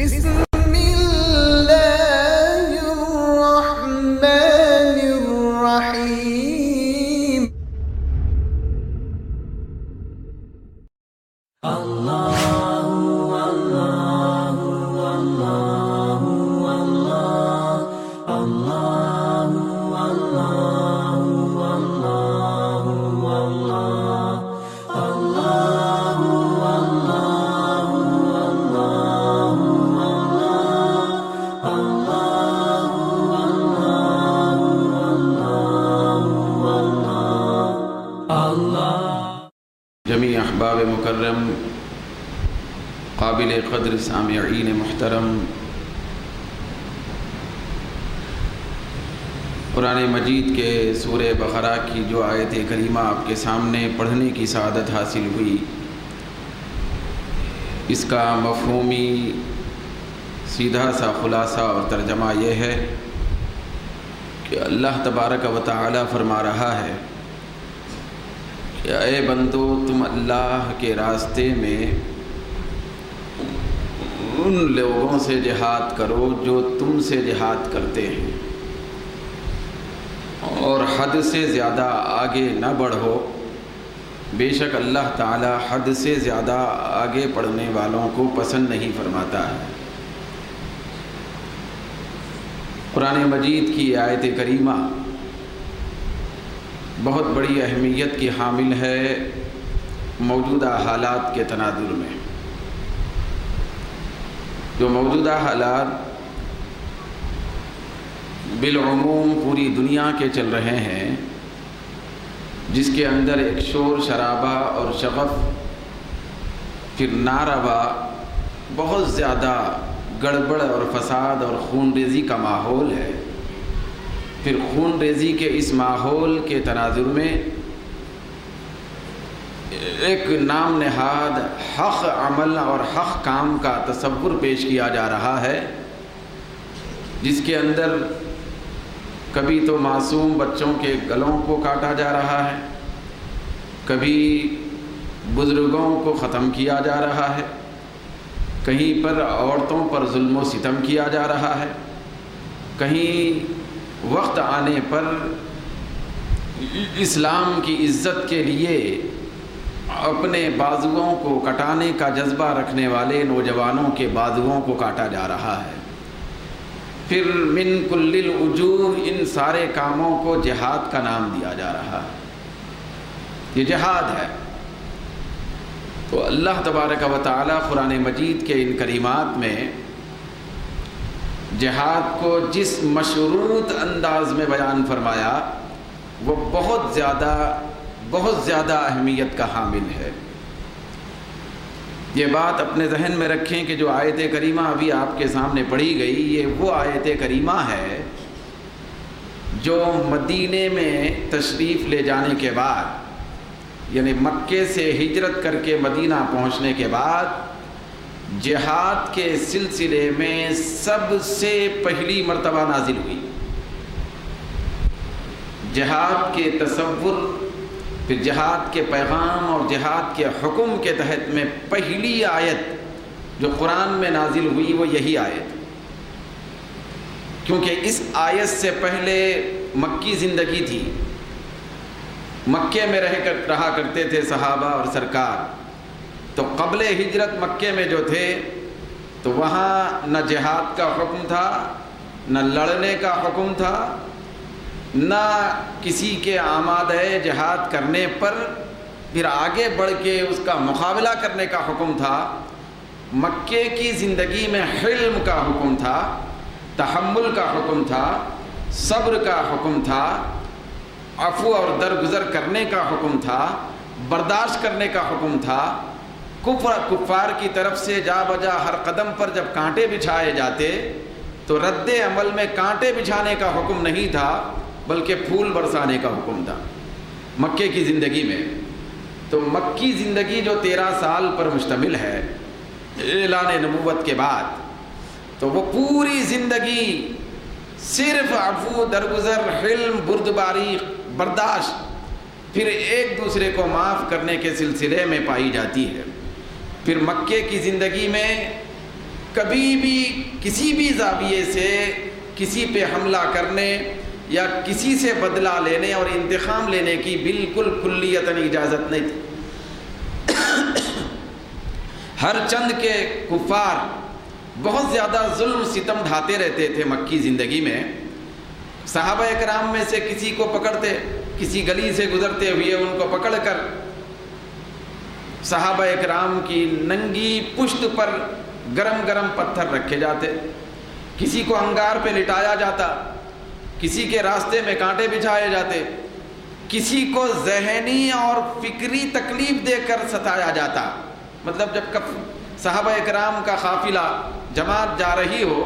بسم اللہ الرحمن الرحیم جمیع احباب مکرم، قابل قدر سامعین محترم، قرآن مجید کے سورہ بقرہ کی جو آیت کریمہ آپ کے سامنے پڑھنے کی سعادت حاصل ہوئی، اس کا مفہومی سیدھا سا خلاصہ اور ترجمہ یہ ہے کہ اللہ تبارک و تعالی فرما رہا ہے کہ اے بندو، تم اللہ کے راستے میں ان لوگوں سے جہاد کرو جو تم سے جہاد کرتے ہیں، اور حد سے زیادہ آگے نہ بڑھو، بے شک اللہ تعالی حد سے زیادہ آگے بڑھنے والوں کو پسند نہیں فرماتا ہے۔ قرآن مجید کی آیت کریمہ بہت بڑی اہمیت کی حامل ہے موجودہ حالات کے تناظر میں۔ جو موجودہ حالات بالعموم پوری دنیا کے چل رہے ہیں، جس کے اندر ایک شور شرابہ اور شغف، پھر ناروا، بہت زیادہ گڑبڑ اور فساد اور خون ریزی کا ماحول ہے۔ پھر خون ریزی کے اس ماحول کے تناظر میں ایک نام نہاد حق عمل اور حق کام کا تصور پیش کیا جا رہا ہے، جس کے اندر کبھی تو معصوم بچوں کے گلوں کو کاٹا جا رہا ہے، کبھی بزرگوں کو ختم کیا جا رہا ہے، کہیں پر عورتوں پر ظلم و ستم کیا جا رہا ہے، کہیں وقت آنے پر اسلام کی عزت کے لیے اپنے بازوؤں کو کٹانے کا جذبہ رکھنے والے نوجوانوں کے بازوؤں کو کاٹا جا رہا ہے۔ پھر من کل الوجوہ ان سارے کاموں کو جہاد کا نام دیا جا رہا ہے۔ یہ جہاد ہے۔ تو اللہ تبارک و تعالی قرآن مجید کے ان کریمات میں جہاد کو جس مشروط انداز میں بیان فرمایا، وہ بہت زیادہ اہمیت کا حامل ہے۔ یہ بات اپنے ذہن میں رکھیں کہ جو آیت کریمہ ابھی آپ کے سامنے پڑھی گئی، یہ وہ آیت کریمہ ہے جو مدینے میں تشریف لے جانے کے بعد، یعنی مکے سے ہجرت کر کے مدینہ پہنچنے کے بعد جہاد کے سلسلے میں سب سے پہلی مرتبہ نازل ہوئی۔ جہاد کے تصور، پھر جہاد کے پیغام اور جہاد کے حکم کے تحت میں پہلی آیت جو قرآن میں نازل ہوئی وہ یہی آیت، کیونکہ اس آیت سے پہلے مکی زندگی تھی، مکے میں رہا کرتے تھے صحابہ اور سرکار۔ تو قبل ہجرت مکے میں جو تھے تو وہاں نہ جہاد کا حکم تھا، نہ لڑنے کا حکم تھا، نہ کسی کے آمادہ جہاد کرنے پر پھر آگے بڑھ کے اس کا مقابلہ کرنے کا حکم تھا۔ مکے کی زندگی میں حلم کا حکم تھا، تحمل کا حکم تھا، صبر کا حکم تھا، عفو اور درگزر کرنے کا حکم تھا، برداشت کرنے کا حکم تھا۔ کفار کی طرف سے جا بجا ہر قدم پر جب کانٹے بچھائے جاتے تو رد عمل میں کانٹے بچھانے کا حکم نہیں تھا، بلکہ پھول برسانے کا حکم تھا مکے کی زندگی میں۔ تو مکی زندگی جو 13 سال پر مشتمل ہے اعلان نبوت کے بعد، تو وہ پوری زندگی صرف عفو، درگزر، حلم، بردباری، برداشت، پھر ایک دوسرے کو معاف کرنے کے سلسلے میں پائی جاتی ہے۔ پھر مکے کی زندگی میں کبھی بھی کسی بھی زاویے سے کسی پہ حملہ کرنے یا کسی سے بدلہ لینے اور انتقام لینے کی بالکل کلیتاً اجازت نہیں تھی۔ ہر چند کے کفار بہت زیادہ ظلم ستم ڈھاتے رہتے تھے مکی زندگی میں۔ صحابہ اکرام میں سے کسی کو پکڑتے، کسی گلی سے گزرتے ہوئے ان کو پکڑ کر صحابہ اکرام کی ننگی پشت پر گرم گرم پتھر رکھے جاتے، کسی کو انگار پہ لٹایا جاتا، کسی کے راستے میں کانٹے بچھائے جاتے، کسی کو ذہنی اور فکری تکلیف دے کر ستایا جاتا۔ مطلب جب صحابہ اکرام کا قافلہ جماعت جا رہی ہو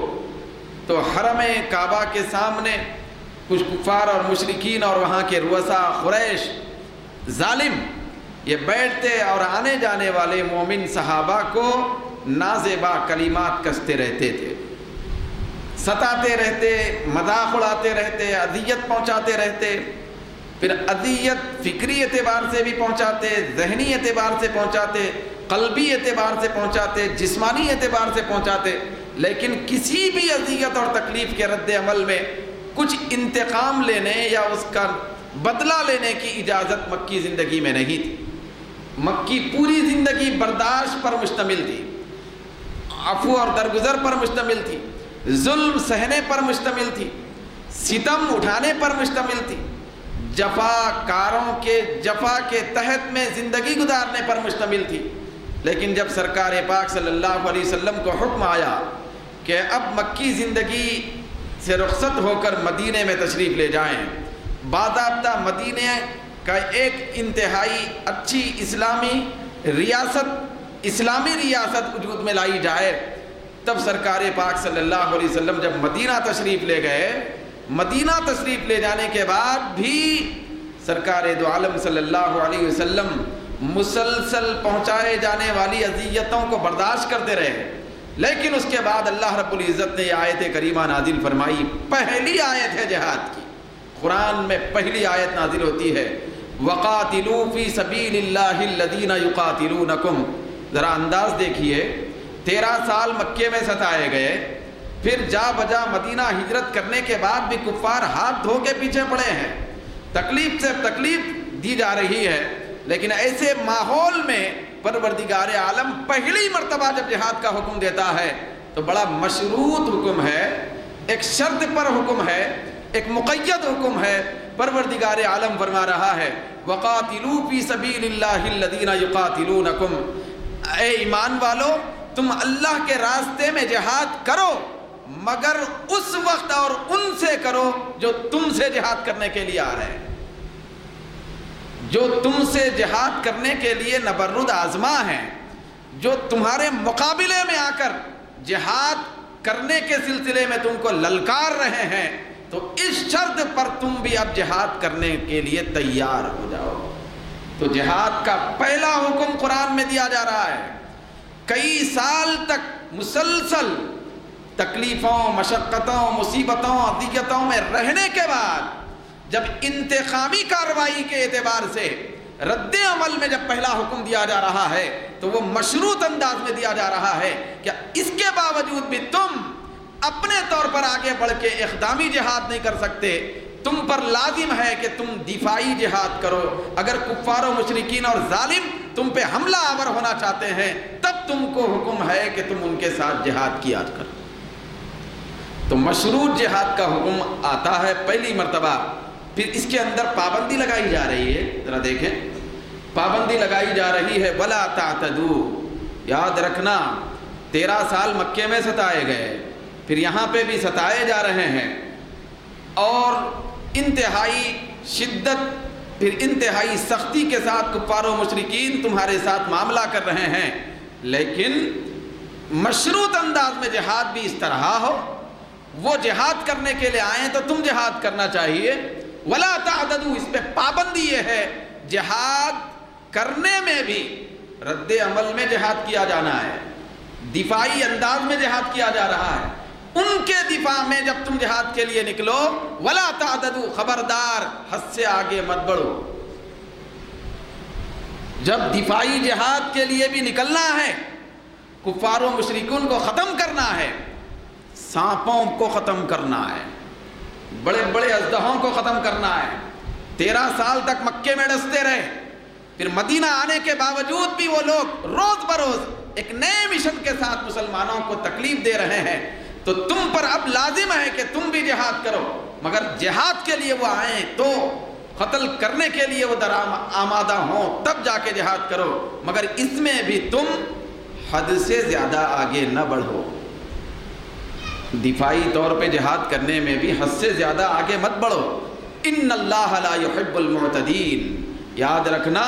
تو حرم کعبہ کے سامنے کچھ کفار اور مشرکین اور وہاں کے رؤساء قریش ظالم یہ بیٹھتے اور آنے جانے والے مومن صحابہ کو نازیبا کلمات کستے رہتے تھے، ستاتے رہتے، مذاق اڑاتے رہتے، اذیت پہنچاتے رہتے، پھر اذیت فکری اعتبار سے بھی پہنچاتے، ذہنی اعتبار سے پہنچاتے، قلبی اعتبار سے پہنچاتے، جسمانی اعتبار سے پہنچاتے، لیکن کسی بھی اذیت اور تکلیف کے رد عمل میں کچھ انتقام لینے یا اس کا بدلہ لینے کی اجازت مکی زندگی میں نہیں تھی۔ مکی پوری زندگی برداشت پر مشتمل تھی، عفو اور درگزر پر مشتمل تھی، ظلم سہنے پر مشتمل تھی، ستم اٹھانے پر مشتمل تھی، جفا کاروں کے جفا کے تحت میں زندگی گزارنے پر مشتمل تھی۔ لیکن جب سرکار پاک صلی اللہ علیہ وسلم کو حکم آیا کہ اب مکی زندگی سے رخصت ہو کر مدینے میں تشریف لے جائیں، باضابطہ مدینے کا ایک انتہائی اچھی اسلامی ریاست وجود میں لائی جائے، تب سرکار پاک صلی اللہ علیہ وسلم جب مدینہ تشریف لے گئے، مدینہ تشریف لے جانے کے بعد بھی سرکار دو عالم صلی اللہ علیہ وسلم مسلسل پہنچائے جانے والی اذیتوں کو برداشت کرتے رہے۔ لیکن اس کے بعد اللہ رب العزت نے یہ آیت کریمہ نازل فرمائی، پہلی آیت ہے جہاد کی، قرآن میں پہلی آیت نازل ہوتی ہے، وَقَاتِلُوا فِي سَبِيلِ اللَّهِ الَّذِينَ يُقَاتِلُونَكُمْ۔ ذرا انداز دیکھیے، 13 سال مکے میں ستائے گئے، پھر جا بجا مدینہ ہجرت کرنے کے بعد بھی کفار ہاتھ دھو کے پیچھے پڑے ہیں، تکلیف سے تکلیف دی جا رہی ہے، لیکن ایسے ماحول میں پروردگار عالم پہلی مرتبہ جب جہاد کا حکم دیتا ہے تو بڑا مشروط حکم ہے، ایک شرط پر حکم ہے، ایک مقید حکم ہے۔ پروردگار عالم فرما رہا ہے وَقَاتِلُوا فِي سَبِيلِ اللَّهِ الَّذِينَ يُقَاتِلُونَكُمْ، اے ایمان والو تم اللہ کے راستے میں جہاد کرو، مگر اس وقت اور ان سے کرو جو تم سے جہاد کرنے کے لیے آ رہے ہیں، جو تم سے جہاد کرنے کے لیے نبرد آزما ہیں، جو تمہارے مقابلے میں آ کر جہاد کرنے کے سلسلے میں تم کو للکار رہے ہیں، تو اس شرط پر تم بھی اب جہاد کرنے کے لیے تیار ہو جاؤ۔ تو جہاد کا پہلا حکم قرآن میں دیا جا رہا ہے۔ کئی سال تک مسلسل تکلیفوں، مشقتوں، مصیبتوں، اذیتوں میں رہنے کے بعد جب انتقامی کارروائی کے اعتبار سے رد عمل میں جب پہلا حکم دیا جا رہا ہے تو وہ مشروط انداز میں دیا جا رہا ہے کہ اس کے باوجود بھی تم اپنے طور پر آگے بڑھ کے اقدامی جہاد نہیں کر سکتے، تم پر لازم ہے کہ تم دفاعی جہاد کرو۔ اگر کفار و مشرکین اور ظالم تم پہ حملہ آور ہونا چاہتے ہیں تب تم کو حکم ہے کہ تم ان کے ساتھ جہاد کیا کرو۔ تو مشروط جہاد کا حکم آتا ہے پہلی مرتبہ، پھر اس کے اندر پابندی لگائی جا رہی ہے، ذرا دیکھیں، پابندی لگائی جا رہی ہے وَلَا تَعْتَدُوا۔ یاد رکھنا 13 سال مکے میں ستائے گئے، پھر یہاں پہ بھی ستائے جا رہے ہیں، اور انتہائی شدت پھر انتہائی سختی کے ساتھ کفار و مشرکین تمہارے ساتھ معاملہ کر رہے ہیں، لیکن مشروط انداز میں جہاد بھی اس طرح ہو، وہ جہاد کرنے کے لیے آئیں تو تم جہاد کرنا چاہیے۔ وَلَا تَعْتَدُوا، اس پہ پابندی یہ ہے جہاد کرنے میں بھی رد عمل میں جہاد کیا جانا ہے، دفاعی انداز میں جہاد کیا جا رہا ہے، ان کے دفاع میں جب تم جہاد کے لیے نکلو وَلَا تَعْتَدُوا، خبردار حد سے آگے مت بڑھو۔ جب دفاعی جہاد کے لیے بھی نکلنا ہے، کفار و مشرکون کو ختم کرنا ہے، سانپوں کو ختم کرنا ہے، بڑے بڑے اژدہوں کو ختم کرنا ہے۔ 13 سال تک مکے میں ڈستے رہے، پھر مدینہ آنے کے باوجود بھی وہ لوگ روز بروز ایک نئے مشن کے ساتھ مسلمانوں کو تکلیف دے رہے ہیں۔ تو تم پر اب لازم ہے کہ تم بھی جہاد کرو، مگر جہاد کے لیے وہ آئیں تو قتل کرنے کے لیے وہ آمادہ ہوں، تب جا کے جہاد کرو، مگر اس میں بھی تم حد سے زیادہ آگے نہ بڑھو۔ دفاعی طور پہ جہاد کرنے میں بھی حد سے زیادہ آگے مت بڑھو۔ ان اللہ لا يحب المعتدین، یاد رکھنا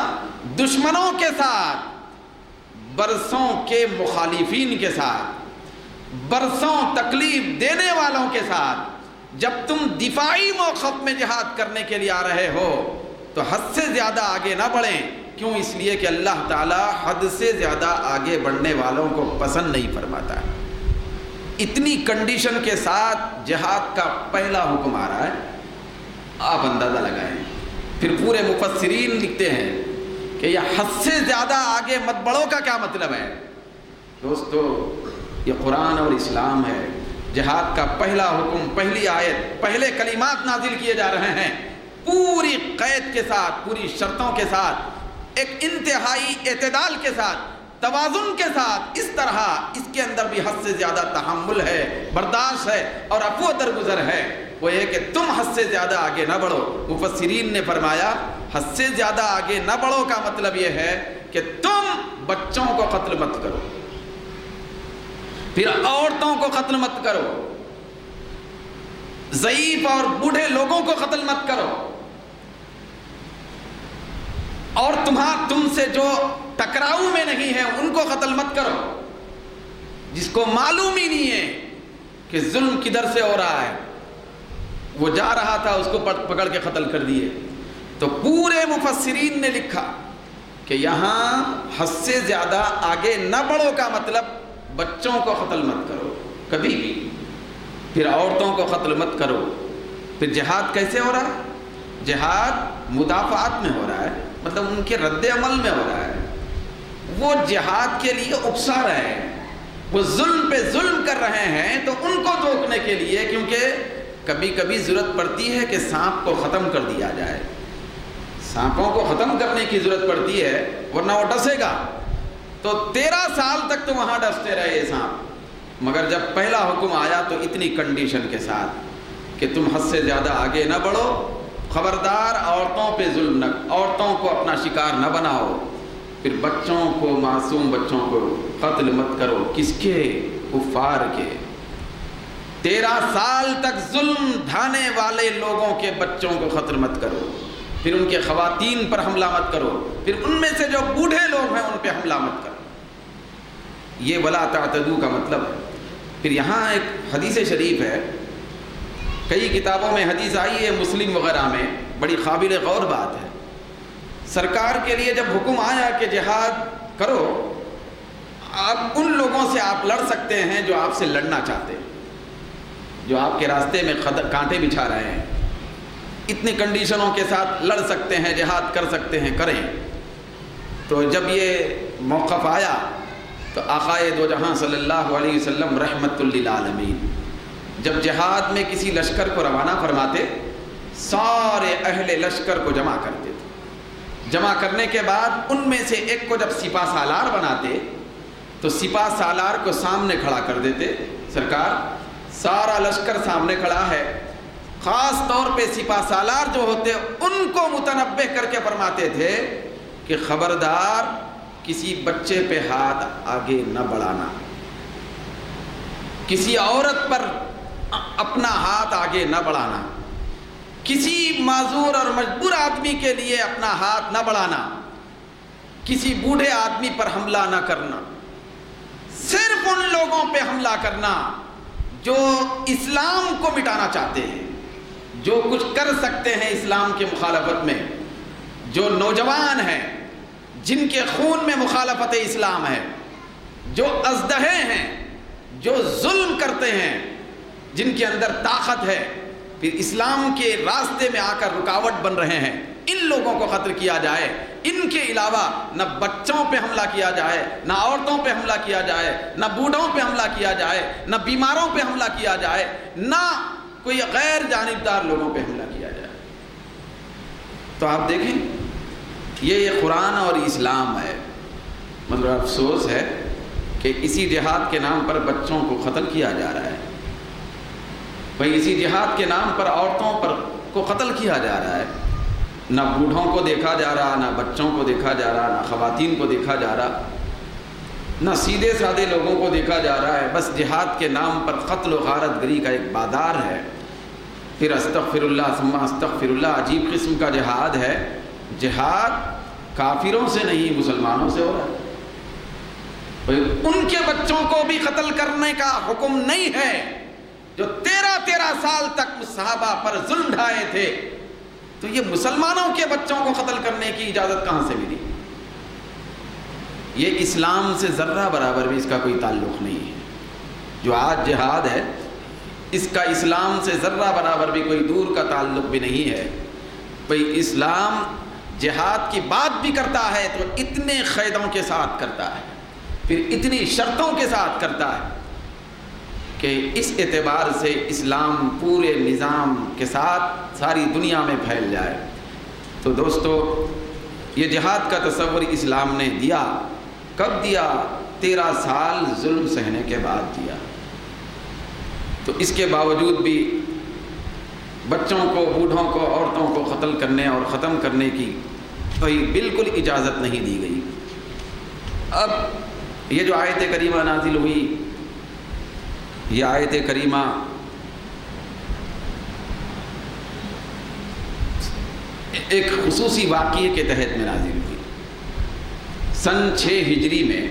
دشمنوں کے ساتھ، برسوں کے مخالفین کے ساتھ، برسوں تکلیف دینے والوں کے ساتھ جب تم دفاعی موقف میں جہاد کرنے کے لیے آ رہے ہو تو حد سے زیادہ آگے نہ بڑھیں۔ کیوں؟ اس لیے کہ اللہ تعالیٰ حد سے زیادہ آگے بڑھنے والوں کو پسند نہیں فرماتا ہے۔ اتنی کنڈیشن کے ساتھ جہاد کا پہلا حکم آ رہا ہے، آپ اندازہ لگائیں۔ پھر پورے مفسرین لکھتے ہیں کہ یہ حد سے زیادہ آگے مت بڑھو کا کیا مطلب ہے؟ دوستو، یہ قرآن اور اسلام ہے۔ جہاد کا پہلا حکم، پہلی آیت، پہلے کلمات نازل کیے جا رہے ہیں پوری قید کے ساتھ، پوری شرطوں کے ساتھ، ایک انتہائی اعتدال کے ساتھ، توازن کے ساتھ، اس طرح اس کے اندر بھی حد سے زیادہ تحمل ہے، برداشت ہے اور عفو درگزر ہے۔ وہ یہ کہ تم حد سے زیادہ آگے نہ بڑھو۔ مفسرین نے فرمایا حد سے زیادہ آگے نہ بڑھو کا مطلب یہ ہے کہ تم بچوں کو قتل مت کرو، پھر عورتوں کو قتل مت کرو، ضعیف اور بوڑھے لوگوں کو قتل مت کرو، اور تم سے جو ٹکراؤ میں نہیں ہے ان کو قتل مت کرو، جس کو معلوم ہی نہیں ہے کہ ظلم کدھر سے ہو رہا ہے، وہ جا رہا تھا اس کو پکڑ کے قتل کر دیے۔ تو پورے مفسرین نے لکھا کہ یہاں حد سے زیادہ آگے نہ بڑھو کا مطلب بچوں کو قتل مت کرو کبھی بھی، پھر عورتوں کو قتل مت کرو۔ پھر جہاد کیسے ہو رہا ہے؟ جہاد مدافعات میں ہو رہا ہے، مطلب ان کے رد عمل میں ہو رہا ہے۔ وہ جہاد کے لیے اکسا رہے ہیں، وہ ظلم پہ ظلم کر رہے ہیں، تو ان کو روکنے کے لیے، کیونکہ کبھی کبھی ضرورت پڑتی ہے کہ سانپ کو ختم کر دیا جائے، سانپوں کو ختم کرنے کی ضرورت پڑتی ہے، ورنہ وہ ڈسے گا۔ تو 13 سال تک تو وہاں ڈستے رہے سانپ، مگر جب پہلا حکم آیا تو اتنی کنڈیشن کے ساتھ کہ تم حد سے زیادہ آگے نہ بڑھو، خبردار عورتوں پہ ظلم نہ، عورتوں کو اپنا شکار نہ بناؤ، پھر بچوں کو، معصوم بچوں کو قتل مت کرو۔ کس کے؟ کفار کے۔ 13 سال تک ظلم ڈھانے والے لوگوں کے بچوں کو قتل مت کرو، پھر ان کے خواتین پر حملہ مت کرو، پھر ان میں سے جو بوڑھے لوگ ہیں ان پہ حملہ مت کرو۔ یہ ولا تعتدو کا مطلب ہے۔ پھر یہاں ایک حدیث شریف ہے، کئی کتابوں میں حدیث آئی ہے، مسلم وغیرہ میں، بڑی قابل غور بات ہے۔ سرکار کے لیے جب حکم آیا کہ جہاد کرو، اب ان لوگوں سے آپ لڑ سکتے ہیں جو آپ سے لڑنا چاہتے ہیں، جو آپ کے راستے میں کانٹے بچھا رہے ہیں، اتنی کنڈیشنوں کے ساتھ لڑ سکتے ہیں، جہاد کر سکتے ہیں، کریں۔ تو جب یہ موقف آیا تو آقائے دو جہاں صلی اللہ علیہ وسلم رحمت للعالمین جب جہاد میں کسی لشکر کو روانہ فرماتے، سارے اہل لشکر کو جمع کرتے تھے۔ جمع کرنے کے بعد ان میں سے ایک کو جب سپہ سالار بناتے تو سپہ سالار کو سامنے کھڑا کر دیتے۔ سرکار، سارا لشکر سامنے کھڑا ہے، خاص طور پہ سپہ سالار جو ہوتے ان کو متنبہ کر کے فرماتے تھے کہ خبردار کسی بچے پہ ہاتھ آگے نہ بڑھانا، کسی عورت پر اپنا ہاتھ آگے نہ بڑھانا، کسی معذور اور مجبور آدمی کے لیے اپنا ہاتھ نہ بڑھانا، کسی بوڑھے آدمی پر حملہ نہ کرنا، صرف ان لوگوں پہ حملہ کرنا جو اسلام کو مٹانا چاہتے ہیں، جو کچھ کر سکتے ہیں اسلام کے مخالفت میں، جو نوجوان ہیں، جن کے خون میں مخالفت اسلام ہے، جو ازدہے ہیں، جو ظلم کرتے ہیں، جن کے اندر طاقت ہے، پھر اسلام کے راستے میں آ کر رکاوٹ بن رہے ہیں، ان لوگوں کو قتل کیا جائے، ان ان کے علاوہ نہ بچوں پہ حملہ کیا جائے، نہ عورتوں پہ حملہ کیا جائے، نہ بوڑھوں پہ حملہ کیا جائے، نہ بیماروں پہ حملہ کیا جائے، نہ کوئی غیر جانبدار لوگوں پہ حملہ کیا جائے۔ تو آپ دیکھیں یہ قرآن اور اسلام ہے۔ مطلب افسوس ہے کہ اسی جہاد کے نام پر بچوں کو قتل کیا جا رہا ہے، بھائی اسی جہاد کے نام پر عورتوں پر کو قتل کیا جا رہا ہے، نہ بوڑھوں کو دیکھا جا رہا، نہ بچوں کو دیکھا جا رہا، نہ خواتین کو دیکھا جا رہا، نہ سیدھے سادے لوگوں کو دیکھا جا رہا ہے، بس جہاد کے نام پر قتل و غارت گری کا ایک بازار ہے۔ پھر استغفر اللہ ثم استغفر اللہ، عجیب قسم کا جہاد ہے۔ جہاد کافروں سے نہیں مسلمانوں سے ہو رہا ہے۔ ان کے بچوں کو بھی قتل کرنے کا حکم نہیں ہے جو 13 سال تک صحابہ پر ظلم ڈھائے تھے، تو یہ مسلمانوں کے بچوں کو قتل کرنے کی اجازت کہاں سے ملی؟ یہ اسلام سے ذرہ برابر بھی اس کا کوئی تعلق نہیں ہے۔ جو آج جہاد ہے اس کا اسلام سے ذرہ برابر بھی کوئی دور کا تعلق بھی نہیں ہے۔ بھئی اسلام جہاد کی بات بھی کرتا ہے تو اتنے قیدوں کے ساتھ کرتا ہے، پھر اتنی شرطوں کے ساتھ کرتا ہے کہ اس اعتبار سے اسلام پورے نظام کے ساتھ ساری دنیا میں پھیل جائے۔ تو دوستو یہ جہاد کا تصور اسلام نے دیا، کب دیا؟ 13 سال ظلم سہنے کے بعد دیا۔ تو اس کے باوجود بھی بچوں کو، بوڑھوں کو، عورتوں کو قتل کرنے اور ختم کرنے کی کوئی بالکل اجازت نہیں دی گئی۔ اب یہ جو آیت کریمہ نازل ہوئی، یہ آیت کریمہ ایک خصوصی واقعے کے تحت میں نازل ہوئی۔ سن 6 ہجری میں،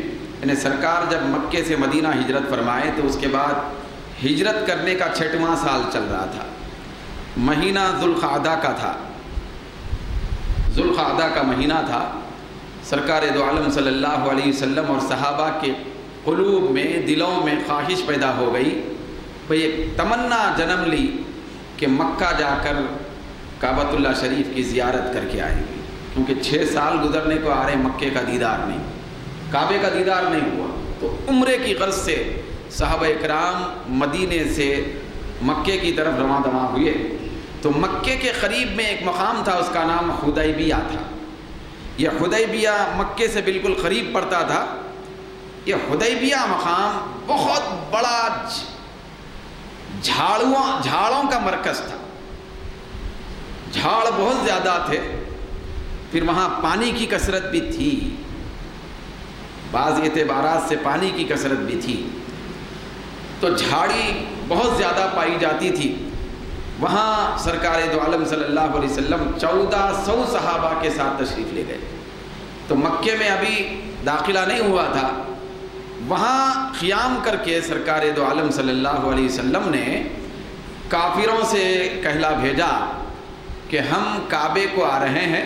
یعنی سرکار جب مکے سے مدینہ ہجرت فرمائے تو اس کے بعد ہجرت کرنے کا 6واں سال چل رہا تھا۔ مہینہ ذوالقعدہ کا تھا، ذوالقعدہ کا مہینہ تھا۔ سرکار دو عالم صلی اللہ علیہ وسلم اور صحابہ کے قلوب میں، دلوں میں خواہش پیدا ہو گئی، بھئی ایک تمنا جنم لی کہ مکہ جا کر کعبۃ اللہ شریف کی زیارت کر کے آئیں گے، کیونکہ 6 سال گزرنے کو آ رہے مکے کا دیدار نہیں، کعبے کا دیدار نہیں ہوا۔ تو عمرے کی غرض سے صحابہ اکرام مدینے سے مکے کی طرف رواں دواں ہوئے۔ تو مکے کے قریب میں ایک مقام تھا، اس کا نام حدیبیہ تھا۔ یہ حدیبیہ مکے سے بالکل قریب پڑتا تھا۔ یہ حدیبیہ مقام بہت بڑا جھاڑوں کا مرکز تھا، جھاڑ بہت زیادہ تھے، پھر وہاں پانی کی کثرت بھی تھی، بعض اعتبارات سے پانی کی کثرت بھی تھی، تو جھاڑی بہت زیادہ پائی جاتی تھی۔ وہاں سرکار دو عالم صلی اللہ علیہ وسلم 1400 صحابہ کے ساتھ تشریف لے گئے۔ تو مکے میں ابھی داخلہ نہیں ہوا تھا، وہاں قیام کر کے سرکار دو عالم صلی اللہ علیہ وسلم نے کافروں سے کہلا بھیجا کہ ہم کعبے کو آ رہے ہیں،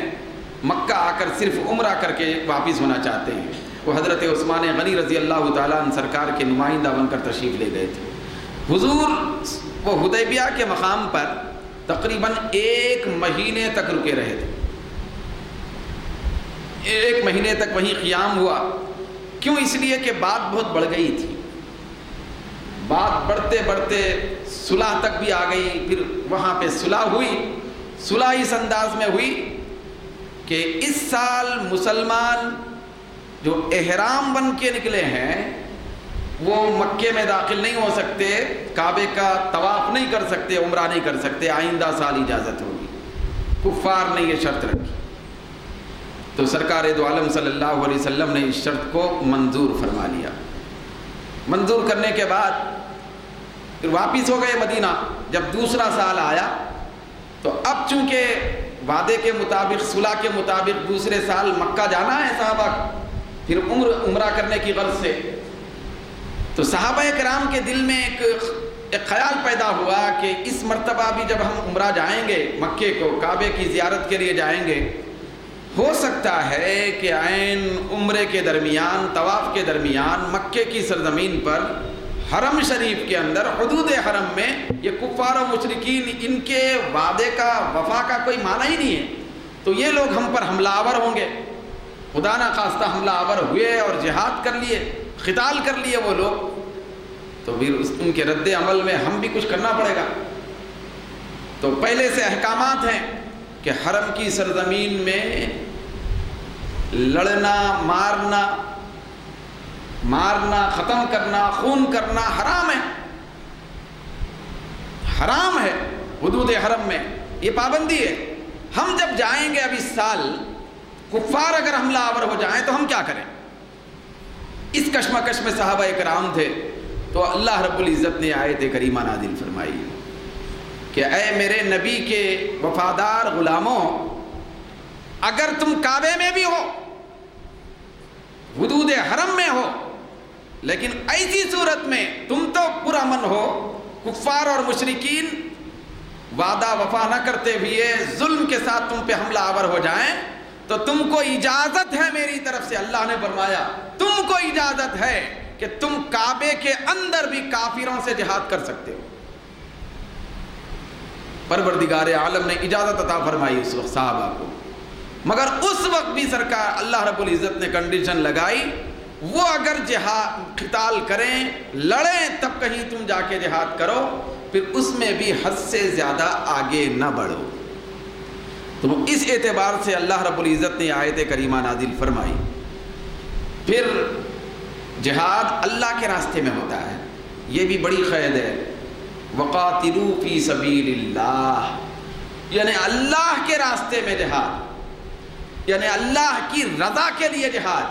مکہ آ کر صرف عمرہ کر کے واپس ہونا چاہتے ہیں۔ وہ حضرت عثمان غنی رضی اللہ تعالیٰ عنہ سرکار کے نمائندہ بن کر تشریف لے گئے تھے۔ حضور وہ حدیبیہ کے مقام پر تقریباً 1 مہینے تک رکے رہے تھے، 1 مہینے تک وہیں قیام ہوا۔ کیوں؟ اس لیے کہ بات بہت بڑھ گئی تھی، بات بڑھتے بڑھتے صلح تک بھی آ گئی۔ پھر وہاں پہ صلح ہوئی، صلح اس انداز میں ہوئی کہ اس سال مسلمان جو احرام بن کے نکلے ہیں وہ مکے میں داخل نہیں ہو سکتے، کعبے کا طواف نہیں کر سکتے، عمرہ نہیں کر سکتے، آئندہ سال اجازت ہوگی۔ کفار نے یہ شرط رکھی، تو سرکار دو عالم صلی اللہ علیہ وسلم نے اس شرط کو منظور فرما لیا۔ منظور کرنے کے بعد پھر واپس ہو گئے مدینہ۔ جب دوسرا سال آیا تو اب چونکہ وعدے کے مطابق، صلح کے مطابق دوسرے سال مکہ جانا ہے صحابہ، پھر عمرہ کرنے کی غرض سے، تو صحابہ کرام کے دل میں ایک خیال پیدا ہوا کہ اس مرتبہ بھی جب ہم عمرہ جائیں گے، مکے کو کعبے کی زیارت کے لیے جائیں گے، ہو سکتا ہے کہ عین عمرے کے درمیان، طواف کے درمیان مکے کی سرزمین پر، حرم شریف کے اندر، حدود حرم میں یہ کفار و مشرکین، ان کے وعدے کا، وفا کا کوئی معنی ہی نہیں ہے، تو یہ لوگ ہم پر حملہ آور ہوں گے، خدا نہ خواستہ حملہ آور ہوئے اور جہاد کر لیے، قتال کر لیے وہ لوگ، تو پھر ان کے رد عمل میں ہم بھی کچھ کرنا پڑے گا۔ تو پہلے سے احکامات ہیں کہ حرم کی سرزمین میں لڑنا، مارنا، ختم کرنا، خون کرنا حرام ہے، حرام ہے حدود حرم میں، یہ پابندی ہے۔ ہم جب جائیں گے اب اس سال، کفار اگر حملہ آور ہو جائیں تو ہم کیا کریں؟ اس کشمکش میں صحابہ کرام تھے، تو اللہ رب العزت نے آیت کریمہ نازل فرمائی کہ اے میرے نبی کے وفادار غلاموں، اگر تم کعبے میں بھی ہو، حدود حرم میں ہو، لیکن ایسی صورت میں تم تو پرامن ہو، کفار اور مشرکین وعدہ وفا نہ کرتے ہوئے ظلم کے ساتھ تم پہ حملہ آور ہو جائیں، تو تم کو اجازت ہے میری طرف سے، اللہ نے فرمایا تم کو اجازت ہے کہ تم کعبے کے اندر بھی کافروں سے جہاد کر سکتے ہو۔ پروردگار عالم نے اجازت عطا فرمائی اس وقت صحابہ کو، مگر اس وقت بھی سرکار اللہ رب العزت نے کنڈیشن لگائی، وہ اگر جہاد قتال کریں، لڑیں، تب کہیں تم جا کے جہاد کرو، پھر اس میں بھی حد سے زیادہ آگے نہ بڑھو۔ تو اس اعتبار سے اللہ رب العزت نے آیت کریمہ نازل فرمائی۔ پھر جہاد اللہ کے راستے میں ہوتا ہے، یہ بھی بڑی قید ہے، وَقَاتِلُوا فِي سَبِيلِ اللَّهِ، یعنی اللہ کے راستے میں جہاد، یعنی اللہ کی رضا کے لیے جہاد،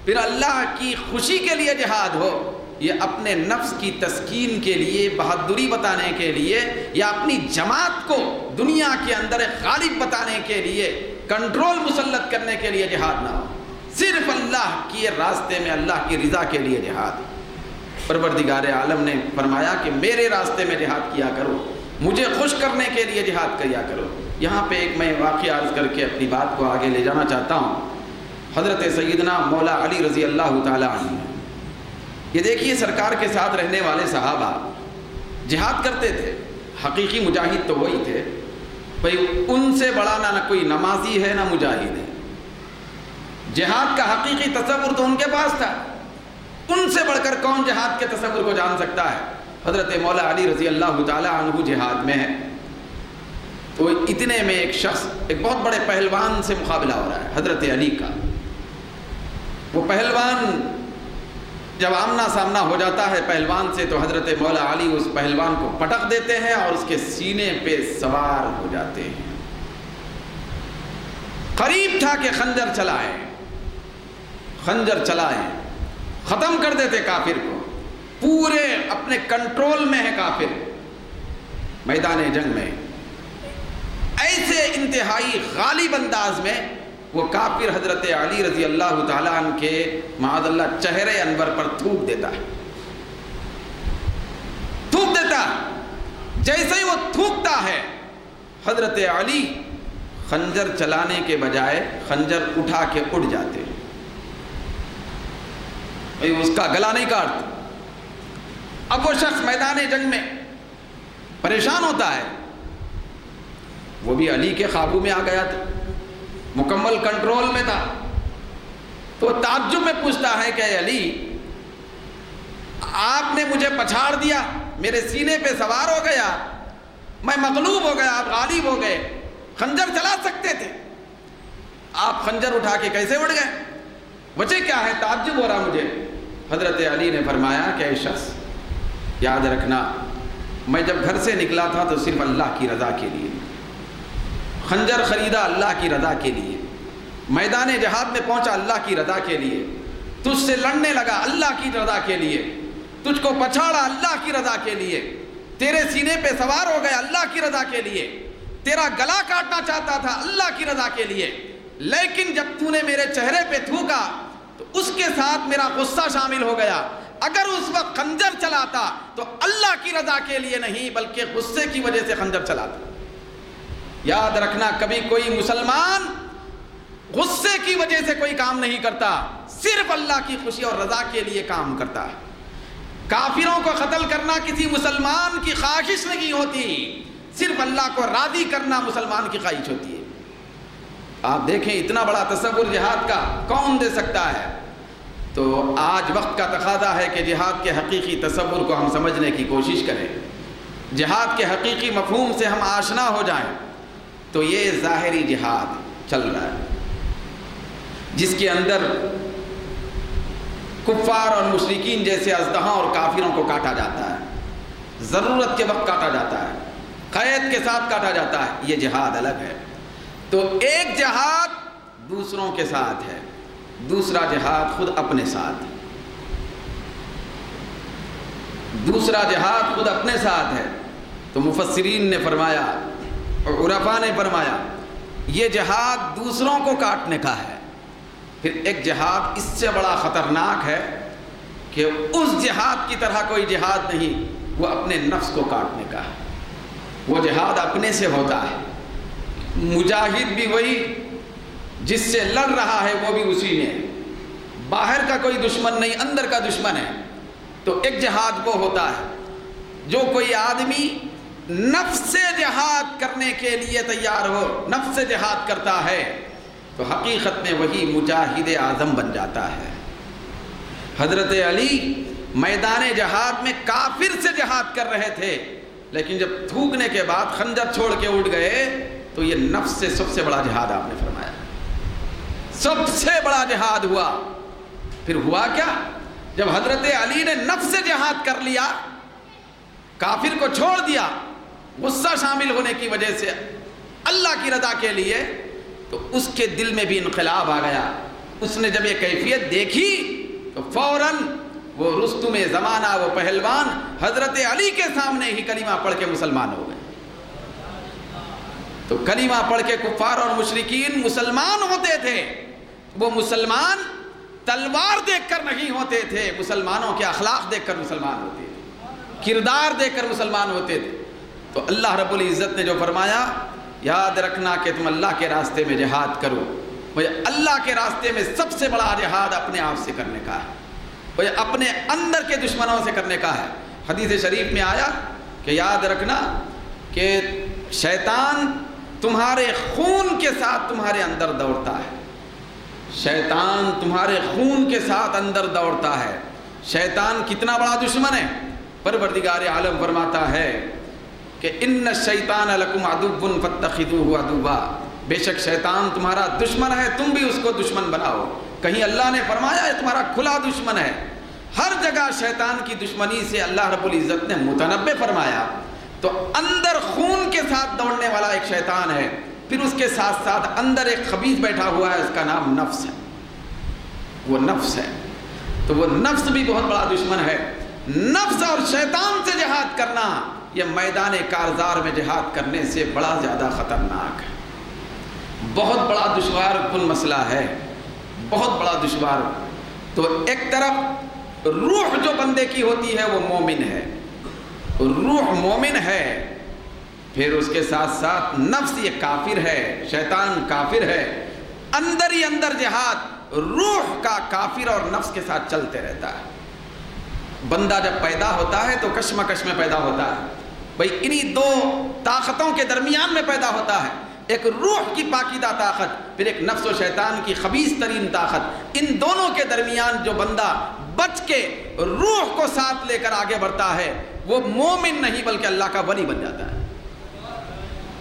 پھر اللہ کی خوشی کے لیے جہاد ہو، یہ اپنے نفس کی تسکین کے لیے، بہادری بتانے کے لیے، یا اپنی جماعت کو دنیا کے اندر غالب بتانے کے لیے، کنٹرول مسلط کرنے کے لیے جہاد نہ ہو، صرف اللہ کے راستے میں، اللہ کی رضا کے لیے جہاد۔ پروردگار عالم نے فرمایا کہ میرے راستے میں جہاد کیا کرو، مجھے خوش کرنے کے لیے جہاد کیا کرو۔ یہاں پہ ایک میں واقعہ عرض کر کے اپنی بات کو آگے لے جانا چاہتا ہوں۔ حضرت سیدنا مولا علی رضی اللہ تعالی عنہ، یہ دیکھیے سرکار کے ساتھ رہنے والے صحابہ جہاد کرتے تھے، حقیقی مجاہد تو وہی تھے، بھئی ان سے بڑا نہ کوئی نمازی ہے نہ مجاہد ہے، جہاد کا حقیقی تصور تو ان کے پاس تھا، ان سے بڑھ کر کون جہاد کے تصور کو جان سکتا ہے؟ حضرت مولا علی رضی اللہ تعالی عنہ جہاد میں ہے، تو اتنے میں ایک شخص، ایک بہت بڑے پہلوان سے مقابلہ ہو رہا ہے حضرت علی کا۔ وہ پہلوان جب آمنا سامنا ہو جاتا ہے پہلوان سے، تو حضرت مولا علی اس پہلوان کو پٹک دیتے ہیں اور اس کے سینے پہ سوار ہو جاتے ہیں۔ قریب تھا کہ خنجر چلائیں، ختم کر دیتے کافر کو، پورے اپنے کنٹرول میں ہے کافر میدان جنگ میں۔ ایسے انتہائی غالب انداز میں وہ کافر حضرت علی رضی اللہ تعالیٰ عنہ کے معاذ اللہ چہرے انور پر تھوک دیتا ہے۔ جیسے ہی وہ تھوکتا ہے، حضرت علی خنجر چلانے کے بجائے خنجر اٹھا کے اڑ جاتے ہیں، اس کا گلا نہیں کاٹتے۔ اب وہ شخص میدان جنگ میں پریشان ہوتا ہے، وہ بھی علی کے قابو میں آ گیا تھا، مکمل کنٹرول میں تھا، تو تعجب میں پوچھتا ہے کہ علی، آپ نے مجھے پچھاڑ دیا، میرے سینے پہ سوار ہو گیا، میں مغلوب ہو گیا، آپ غالب ہو گئے، خنجر چلا سکتے تھے، آپ خنجر اٹھا کے کیسے اڑ گئے؟ وجہ کیا ہے؟ تعجب ہو رہا مجھے۔ حضرت علی نے فرمایا کہ اے شخص، یاد رکھنا، میں جب گھر سے نکلا تھا تو صرف اللہ کی رضا کے لیے، خنجر خریدا اللہ کی رضا کے لیے، میدان جہاد میں پہنچا اللہ کی رضا کے لیے، تجھ سے لڑنے لگا اللہ کی رضا کے لیے، تجھ کو پچھاڑا اللہ کی رضا کے لیے، تیرے سینے پہ سوار ہو گیا اللہ کی رضا کے لیے، تیرا گلا کاٹنا چاہتا تھا اللہ کی رضا کے لیے، لیکن جب تو نے میرے چہرے پہ تھوکا تو اس کے ساتھ میرا غصہ شامل ہو گیا۔ اگر اس وقت خنجر چلاتا تو اللہ کی رضا کے لیے نہیں بلکہ غصے کی وجہ سے خنجر چلاتا۔ یاد رکھنا، کبھی کوئی مسلمان غصے کی وجہ سے کوئی کام نہیں کرتا، صرف اللہ کی خوشی اور رضا کے لیے کام کرتا ہے۔ کافروں کو قتل کرنا کسی مسلمان کی خواہش نہیں ہوتی، صرف اللہ کو راضی کرنا مسلمان کی خواہش ہوتی ہے۔ آپ دیکھیں اتنا بڑا تصور جہاد کا کون دے سکتا ہے؟ تو آج وقت کا تقاضا ہے کہ جہاد کے حقیقی تصور کو ہم سمجھنے کی کوشش کریں، جہاد کے حقیقی مفہوم سے ہم آشنا ہو جائیں۔ تو یہ ظاہری جہاد چل رہا ہے جس کے اندر کفار اور مشرکین جیسے اژدہاں اور کافروں کو کاٹا جاتا ہے، ضرورت کے وقت کاٹا جاتا ہے، قید کے ساتھ کاٹا جاتا ہے، یہ جہاد الگ ہے۔ تو ایک جہاد دوسروں کے ساتھ ہے، دوسرا جہاد خود اپنے ساتھ، دوسرا جہاد خود اپنے ساتھ ہے۔ تو مفسرین نے فرمایا اور عرفاء نے فرمایا یہ جہاد دوسروں کو کاٹنے کا ہے۔ پھر ایک جہاد اس سے بڑا خطرناک ہے کہ اس جہاد کی طرح کوئی جہاد نہیں، وہ اپنے نفس کو کاٹنے کا ہے، وہ جہاد اپنے سے ہوتا ہے۔ مجاہد بھی وہی جس سے لڑ رہا ہے وہ بھی اسی میں، باہر کا کوئی دشمن نہیں، اندر کا دشمن ہے۔ تو ایک جہاد وہ ہوتا ہے جو کوئی آدمی نفس سے جہاد کرنے کے لیے تیار ہو، نفس سے جہاد کرتا ہے تو حقیقت میں وہی مجاہد اعظم بن جاتا ہے۔ حضرت علی میدان جہاد میں کافر سے جہاد کر رہے تھے، لیکن جب تھوکنے کے بعد خنجر چھوڑ کے اٹھ گئے تو یہ نفس سے سب سے بڑا جہاد آپ نے فرمایا، سب سے بڑا جہاد ہوا۔ پھر ہوا کیا؟ جب حضرت علی نے نفس سے جہاد کر لیا، کافر کو چھوڑ دیا غصہ شامل ہونے کی وجہ سے اللہ کی رضا کے لیے، تو اس کے دل میں بھی انقلاب آ گیا۔ اس نے جب یہ کیفیت دیکھی تو فوراً وہ رستم زمانہ، وہ پہلوان حضرت علی کے سامنے ہی کلمہ پڑھ کے مسلمان ہو گئے۔ تو کلمہ پڑھ کے کفار اور مشرکین مسلمان ہوتے تھے، وہ مسلمان تلوار دیکھ کر نہیں ہوتے تھے، مسلمانوں کے اخلاق دیکھ کر مسلمان ہوتے تھے، کردار دیکھ کر مسلمان ہوتے تھے۔ تو اللہ رب العزت نے جو فرمایا یاد رکھنا کہ تم اللہ کے راستے میں جہاد کرو، وہ اللہ کے راستے میں سب سے بڑا جہاد اپنے آپ سے کرنے کا ہے، وہ اپنے اندر کے دشمنوں سے کرنے کا ہے۔ حدیث شریف میں آیا کہ یاد رکھنا کہ شیطان تمہارے خون کے ساتھ تمہارے اندر دوڑتا ہے، شیطان تمہارے خون کے ساتھ اندر دوڑتا ہے۔ شیطان کتنا بڑا دشمن ہے؟ پروردگار عالم فرماتا ہے کہ ان الشیطان لکم عدو فاتخذوہ عدوا، بے شک شیطان تمہارا دشمن ہے، تم بھی اس کو دشمن بناؤ۔ کہیں اللہ نے فرمایا یہ تمہارا کھلا دشمن ہے؟ ہر جگہ شیطان کی دشمنی سے اللہ رب العزت نے متنبع فرمایا۔ تو اندر خون کے ساتھ دوڑنے والا ایک شیطان ہے، پھر اس کے ساتھ ساتھ اندر ایک خبیث بیٹھا ہوا ہے، اس کا نام نفس ہے، وہ نفس ہے۔ تو وہ نفس بھی بہت بڑا دشمن ہے۔ نفس اور شیطان سے جہاد کرنا یہ میدان کارزار میں جہاد کرنے سے بڑا زیادہ خطرناک ہے، بہت بڑا دشوار کن مسئلہ ہے، بہت بڑا دشوار۔ تو ایک طرف روح جو بندے کی ہوتی ہے وہ مومن ہے، روح مومن ہے، پھر اس کے ساتھ ساتھ نفس یہ کافر ہے، شیطان کافر ہے۔ اندر ہی اندر جہاد روح کا کافر اور نفس کے ساتھ چلتے رہتا ہے۔ بندہ جب پیدا ہوتا ہے تو کشمکش میں پیدا ہوتا ہے، بھئی انہی دو طاقتوں کے درمیان میں پیدا ہوتا ہے، ایک روح کی پاکیزہ طاقت، پھر ایک نفس و شیطان کی خبیث ترین طاقت۔ ان دونوں کے درمیان جو بندہ بچ کے روح کو ساتھ لے کر آگے بڑھتا ہے وہ مومن نہیں بلکہ اللہ کا ولی بن جاتا ہے،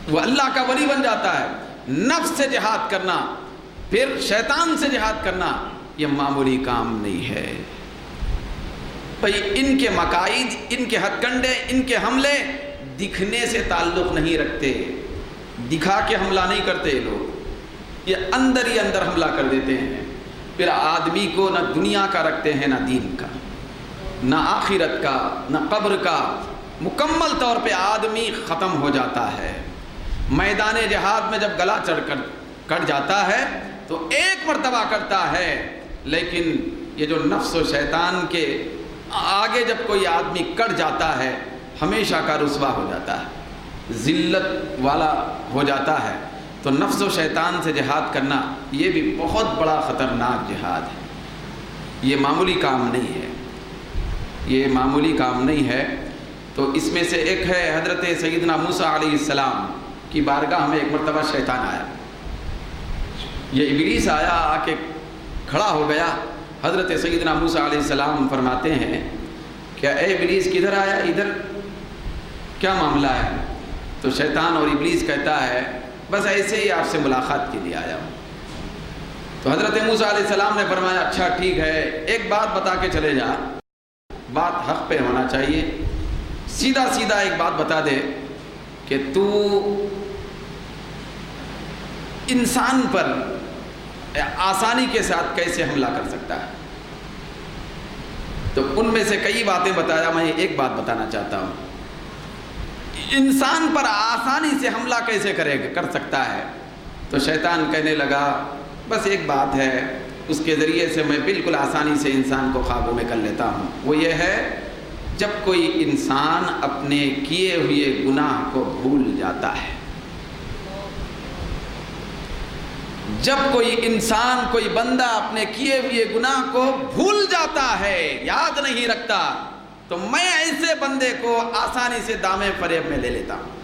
وہ اللہ کا ولی بن جاتا ہے۔ نفس سے جہاد کرنا پھر شیطان سے جہاد کرنا یہ معمولی کام نہیں ہے۔ بھئی ان کے مقاصد، ان کے ہتھ کنڈے، ان کے حملے دکھنے سے تعلق نہیں رکھتے، دکھا کے حملہ نہیں کرتے لوگ، یہ اندر ہی اندر حملہ کر دیتے ہیں۔ پھر آدمی کو نہ دنیا کا رکھتے ہیں، نہ دین کا، نہ آخرت کا، نہ قبر کا، مکمل طور پہ آدمی ختم ہو جاتا ہے۔ میدان جہاد میں جب گلا چڑھ کر کٹ جاتا ہے تو ایک مرتبہ کرتا ہے، لیکن یہ جو نفس و شیطان کے آگے جب کوئی آدمی کٹ جاتا ہے ہمیشہ کا رسوا ہو جاتا ہے، ذلت والا ہو جاتا ہے۔ تو نفس و شیطان سے جہاد کرنا یہ بھی بہت بڑا خطرناک جہاد ہے، یہ معمولی کام نہیں ہے، یہ معمولی کام نہیں ہے۔ تو اس میں سے ایک ہے حضرت سیدنا موسیٰ علیہ السلام کی بارگاہ میں ایک مرتبہ شیطان آیا، یہ ابلیس آیا، آ کے کھڑا ہو گیا۔ حضرت سیدنا موسیٰ علیہ السلام فرماتے ہیں کہ اے ابلیس کدھر آیا، ادھر کیا معاملہ ہے؟ تو شیطان اور ابلیس کہتا ہے بس ایسے ہی آپ سے ملاقات کے لیے آیا ہوں۔ تو حضرت موسیٰ علیہ السلام نے فرمایا اچھا ٹھیک ہے، ایک بات بتا کے چلے جا، بات حق پہ ہونا چاہیے، سیدھا سیدھا ایک بات بتا دے کہ تو انسان پر آسانی کے ساتھ کیسے حملہ کر سکتا ہے؟ تو ان میں سے کئی باتیں بتایا، میں ایک بات بتانا چاہتا ہوں، انسان پر آسانی سے حملہ کیسے کر سکتا ہے؟ تو شیطان کہنے لگا بس ایک بات ہے، اس کے ذریعے سے میں بالکل آسانی سے انسان کو قابو میں کر لیتا ہوں، وہ یہ ہے جب کوئی انسان اپنے کیے ہوئے گناہ کو بھول جاتا ہے، جب کوئی انسان، کوئی بندہ اپنے کیے ہوئے گناہ کو بھول جاتا ہے، یاد نہیں رکھتا، تو میں ایسے بندے کو آسانی سے دامے فریب میں لے لیتا ہوں۔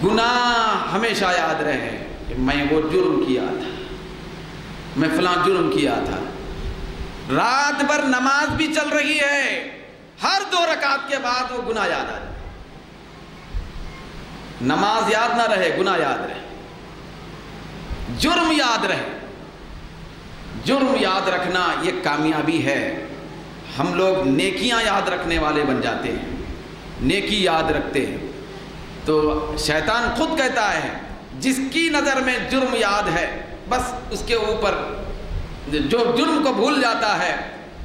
گناہ ہمیشہ یاد رہے کہ میں وہ جرم کیا تھا، میں فلاں جرم کیا تھا، رات بھر نماز بھی چل رہی ہے، ہر 2 رکعت کے بعد وہ گناہ یاد آ جائے، نماز یاد نہ رہے، گناہ یاد رہے، جرم یاد رہے۔ جرم یاد رکھنا یہ کامیابی ہے۔ ہم لوگ نیکیاں یاد رکھنے والے بن جاتے ہیں، نیکی یاد رکھتے ہیں۔ تو شیطان خود کہتا ہے جس کی نظر میں جرم یاد ہے، بس اس کے اوپر جو جرم کو بھول جاتا ہے،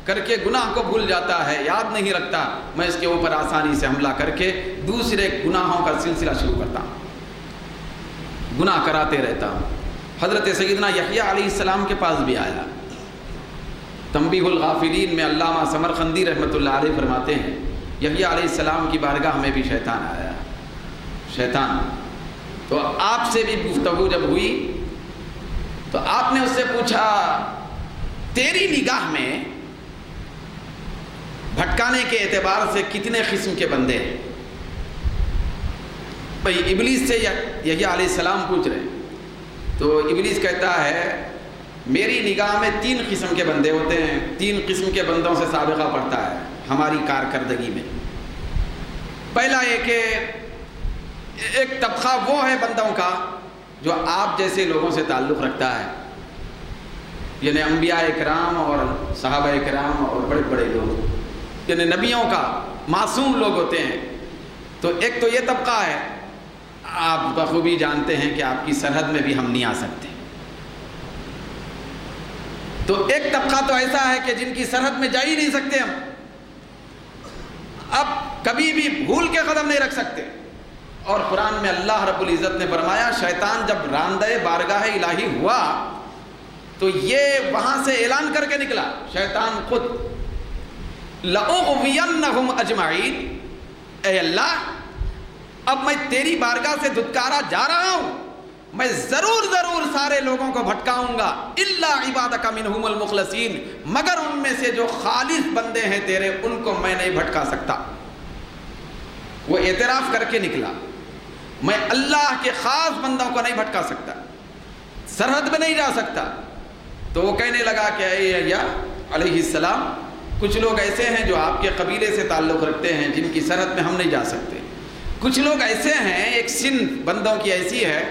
کر کے گناہ کو بھول جاتا ہے، یاد نہیں رکھتا، میں اس کے اوپر آسانی سے حملہ کر کے دوسرے گناہوں کا سلسلہ شروع کرتا ہوں، گناہ کراتے رہتا ہوں۔ حضرت سیدنا یحییٰ علیہ السلام کے پاس بھی آیا۔ تنبیہ الغافلین میں علامہ سمرقندی رحمۃ اللہ علیہ فرماتے ہیں یحییٰ علیہ السلام کی بارگاہ میں بھی شیطان آیا، شیطان۔ تو آپ سے بھی گفتگو جب ہوئی تو آپ نے اس سے پوچھا تیری نگاہ میں بھٹکانے کے اعتبار سے کتنے قسم کے بندے ہیں؟ بھئی ابلیس سے یحییٰ علیہ السلام پوچھ رہے ہیں۔ تو ابلیس کہتا ہے میری نگاہ میں 3 قسم کے بندے ہوتے ہیں، 3 قسم کے بندوں سے سابقہ پڑتا ہے ہماری کارکردگی میں۔ پہلا یہ کہ ایک طبقہ وہ ہے بندوں کا جو آپ جیسے لوگوں سے تعلق رکھتا ہے، یعنی انبیاء کرام اور صحابہ کرام اور بڑے بڑے لوگ، یعنی نبیوں کا معصوم لوگ ہوتے ہیں۔ تو ایک تو یہ طبقہ ہے، آپ بخوبی جانتے ہیں کہ آپ کی سرحد میں بھی ہم نہیں آ سکتے۔ تو ایک طبقہ تو ایسا ہے کہ جن کی سرحد میں جا ہی نہیں سکتے ہم، اب کبھی بھی بھول کے قدم نہیں رکھ سکتے۔ اور قرآن میں اللہ رب العزت نے فرمایا شیطان جب راندہ بارگاہ الہی ہوا تو یہ وہاں سے اعلان کر کے نکلا، شیطان خود، لَأُغْوِيَنَّهُمْ أَجْمَعِينَ، اے اللہ اب میں تیری بارگاہ سے دھتکارا جا رہا ہوں، میں ضرور سارے لوگوں کو بھٹکاؤں گا، الا عبادک منہم المخلصین، مگر ان میں سے جو خالص بندے ہیں تیرے، ان کو میں نہیں بھٹکا سکتا۔ وہ اعتراف کر کے نکلا، میں اللہ کے خاص بندوں کو نہیں بھٹکا سکتا، سرحد میں نہیں جا سکتا۔ تو وہ کہنے لگا کہ اے یحییٰ علیہ السلام، کچھ لوگ ایسے ہیں جو آپ کے قبیلے سے تعلق رکھتے ہیں جن کی سرحد میں ہم نہیں جا سکتے، کچھ لوگ ایسے ہیں، ایک صنف بندوں کی ایسی ہے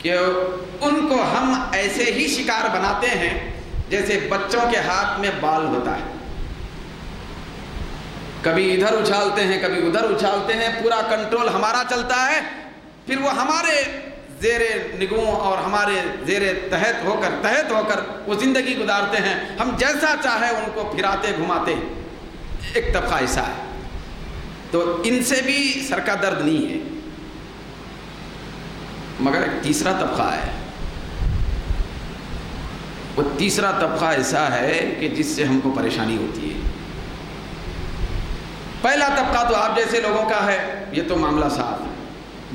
کہ ان کو ہم ایسے ہی شکار بناتے ہیں جیسے بچوں کے ہاتھ میں بال ہوتا ہے، کبھی ادھر اچھالتے ہیں کبھی ادھر اچھالتے ہیں، پورا کنٹرول ہمارا چلتا ہے، پھر وہ ہمارے زیر نگوں اور ہمارے زیر تحت ہو کر وہ زندگی گزارتے ہیں، ہم جیسا چاہے ان کو پھراتے گھماتے ہیں۔ ایک طبقہ ایسا ہے، تو ان سے بھی سر کا درد نہیں ہے۔ مگر ایک تیسرا طبقہ ہے، وہ تیسرا طبقہ ایسا ہے کہ جس سے ہم کو پریشانی ہوتی ہے۔ پہلا طبقہ تو آپ جیسے لوگوں کا ہے، یہ تو معاملہ صاف ہے۔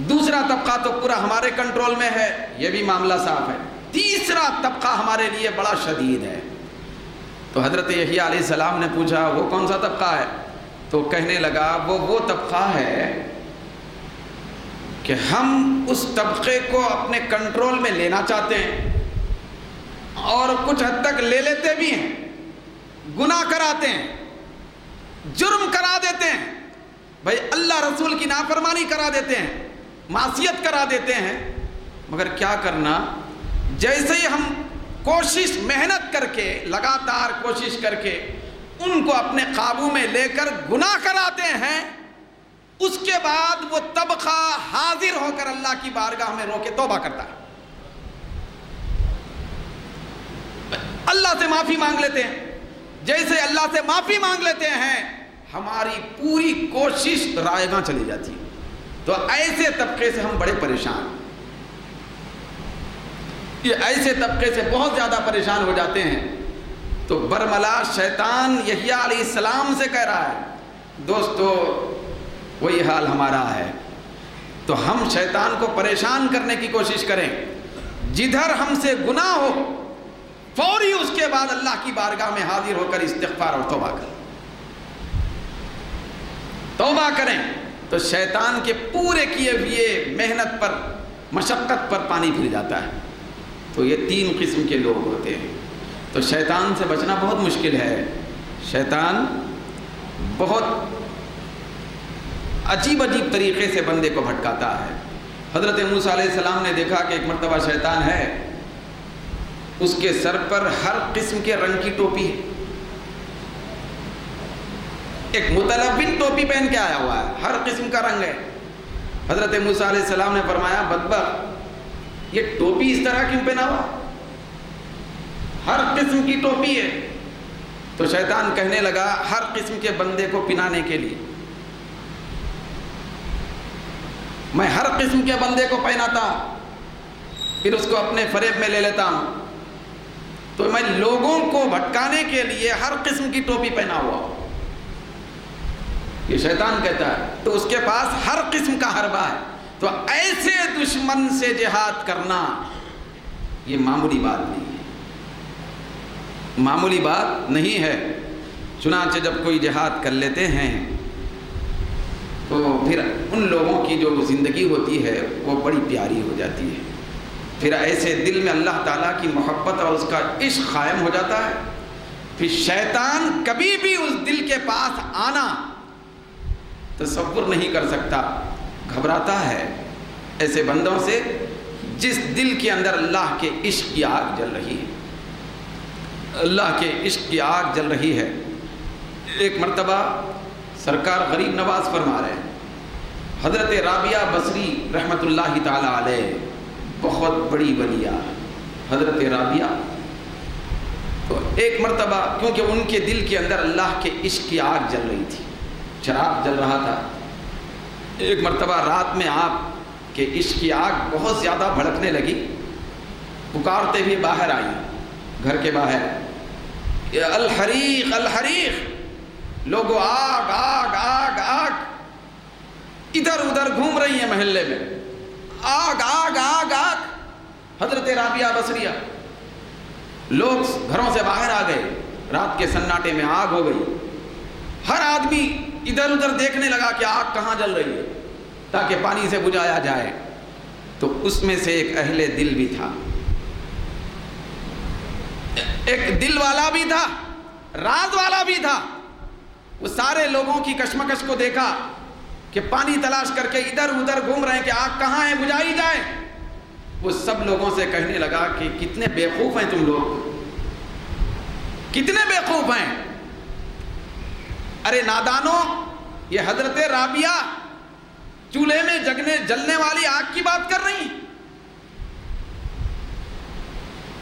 دوسرا طبقہ تو پورا ہمارے کنٹرول میں ہے، یہ بھی معاملہ صاف ہے۔ تیسرا طبقہ ہمارے لیے بڑا شدید ہے۔ تو حضرت یحییٰ علیہ السلام نے پوچھا وہ کون سا طبقہ ہے؟ تو کہنے لگا وہ طبقہ ہے کہ ہم اس طبقے کو اپنے کنٹرول میں لینا چاہتے ہیں اور کچھ حد تک لے لیتے بھی ہیں، گناہ کراتے ہیں، جرم کرا دیتے ہیں، بھائی اللہ رسول کی نافرمانی کرا دیتے ہیں، معصیت کرا دیتے ہیں، مگر کیا کرنا، جیسے ہی ہم کوشش محنت کر کے لگاتار کوشش کر کے ان کو اپنے قابو میں لے کر گناہ کراتے ہیں، اس کے بعد وہ طبقہ حاضر ہو کر اللہ کی بارگاہ میں رو کے توبہ کرتا ہے، اللہ سے معافی مانگ لیتے ہیں۔ جیسے اللہ سے معافی مانگ لیتے ہیں ہماری پوری کوشش رائیگاں چلی جاتی ہے۔ تو ایسے طبقے سے ہم بڑے پریشان، یہ ایسے طبقے سے بہت زیادہ پریشان ہو جاتے ہیں۔ تو برملا شیطان یحییٰ علیہ السلام سے کہہ رہا ہے دوستو وہی حال ہمارا ہے، تو ہم شیطان کو پریشان کرنے کی کوشش کریں، جدھر ہم سے گناہ ہو فوری اس کے بعد اللہ کی بارگاہ میں حاضر ہو کر استغفار اور توبہ کریں تو شیطان کے پورے کیے ہوئے محنت پر مشقت پر پانی پھر جاتا ہے۔ تو یہ 3 قسم کے لوگ ہوتے ہیں۔ تو شیطان سے بچنا بہت مشکل ہے، شیطان بہت عجیب طریقے سے بندے کو بھٹکاتا ہے۔ حضرت موسیٰ علیہ السلام نے دیکھا کہ ایک مرتبہ شیطان ہے، اس کے سر پر ہر قسم کے رنگ کی ٹوپی ہے، ایک متلون ٹوپی پہن کے آیا ہوا ہے، ہر قسم کا رنگ ہے۔ حضرت موسیٰ علیہ السلام نے فرمایا بدبخت یہ ٹوپی اس طرح کیوں پہنا ہوا، ہر قسم کی ٹوپی ہے۔ تو شیطان کہنے لگا ہر قسم کے بندے کو پنانے کے لیے میں ہر قسم کے بندے کو پہناتا ہوں، پھر اس کو اپنے فریب میں لے لیتا ہوں، تو میں لوگوں کو بھٹکانے کے لیے ہر قسم کی ٹوپی پہنا ہوا ہوں، یہ شیطان کہتا ہے۔ تو اس کے پاس ہر قسم کا حربہ ہے۔ تو ایسے دشمن سے جہاد کرنا یہ معمولی بات نہیں ہے، معمولی بات نہیں ہے۔ چنانچہ جب کوئی جہاد کر لیتے ہیں تو پھر ان لوگوں کی جو زندگی ہوتی ہے وہ بڑی پیاری ہو جاتی ہے، پھر ایسے دل میں اللہ تعالیٰ کی محبت اور اس کا عشق قائم ہو جاتا ہے، پھر شیطان کبھی بھی اس دل کے پاس آنا تصور نہیں کر سکتا، گھبراتا ہے ایسے بندوں سے جس دل کے اندر اللہ کے عشق کی آگ جل رہی ہے، اللہ کے عشق کی آگ جل رہی ہے۔ ایک مرتبہ سرکار غریب نواز فرما رہے ہیں، حضرت رابعہ بصری رحمۃ اللہ تعالی علیہ بہت بڑی ولیہ حضرت رابعہ، تو ایک مرتبہ کیونکہ ان کے دل کے اندر اللہ کے عشق کی آگ جل رہی تھی، چراغ جل رہا تھا، ایک مرتبہ رات میں آپ کے عشق کی آگ بہت زیادہ بھڑکنے لگی، پکارتے ہوئے باہر آئی گھر کے باہر، الحریق الحریق، لوگوں آگ آگ آگ آگ، ادھر ادھر گھوم رہی ہیں محلے میں، آگ آگ آگ آگ۔ حضرت رابعہ بصریہ، لوگ گھروں سے باہر آ گئے، رات کے سناٹے میں آگ ہو گئی، ہر آدمی ادھر ادھر دیکھنے لگا کہ آگ کہاں جل رہی ہے تاکہ پانی سے بجھایا جائے۔ تو اس میں سے ایک اہل دل بھی تھا، ایک دل والا بھی تھا، راز والا بھی تھا، وہ سارے لوگوں کی کشمکش کو دیکھا کہ پانی تلاش کر کے ادھر ادھر گھوم رہے ہیں کہ آگ کہاں ہے بجھائی جائے، وہ سب لوگوں سے کہنے لگا کہ کتنے بیوقوف ہیں تم لوگ، کتنے بیوقوف ہیں، ارے نادانو، یہ حضرت رابعہ چولہے میں جلنے والی آگ کی بات کر رہی،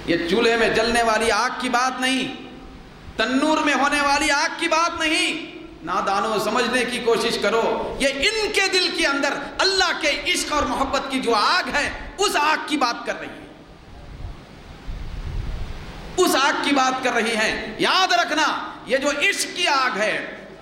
یہ چولہے میں جلنے والی آگ کی بات نہیں، تنور میں ہونے والی آگ کی بات نہیں، نادانو سمجھنے کی کوشش کرو، یہ ان کے دل کے اندر اللہ کے عشق اور محبت کی جو آگ ہے اس آگ کی بات کر رہی ہے، اس آگ کی بات کر رہی ہیں۔ یاد رکھنا یہ جو عشق کی آگ ہے،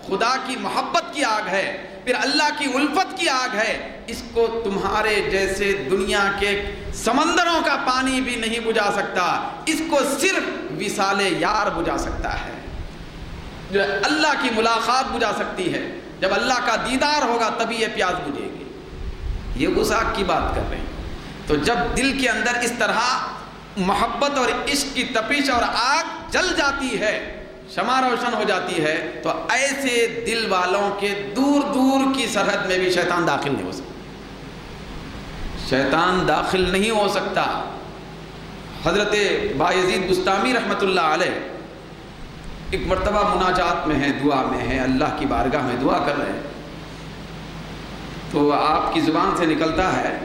خدا کی محبت کی آگ ہے، پھر اللہ کی الفت کی آگ ہے، اس کو تمہارے جیسے دنیا کے سمندروں کا پانی بھی نہیں بجھا سکتا، اس کو صرف وصال یار بجھا سکتا ہے، جو اللہ کی ملاقات بجھا سکتی ہے، جب اللہ کا دیدار ہوگا تبھی یہ پیاس بجھے گی۔ یہ وسعت کی بات کر رہے ہیں۔ تو جب دل کے اندر اس طرح محبت اور عشق کی تپش اور آگ جل جاتی ہے، شمع روشن ہو جاتی ہے، تو ایسے دل والوں کے دور دور کی سرحد میں بھی شیطان داخل نہیں ہو سکتا، شیطان داخل نہیں ہو سکتا۔ حضرت بایزید بستامی رحمۃ اللہ علیہ ایک مرتبہ مناجات میں ہیں، دعا میں ہیں، اللہ کی بارگاہ میں دعا کر رہے ہیں، تو آپ کی زبان سے نکلتا ہے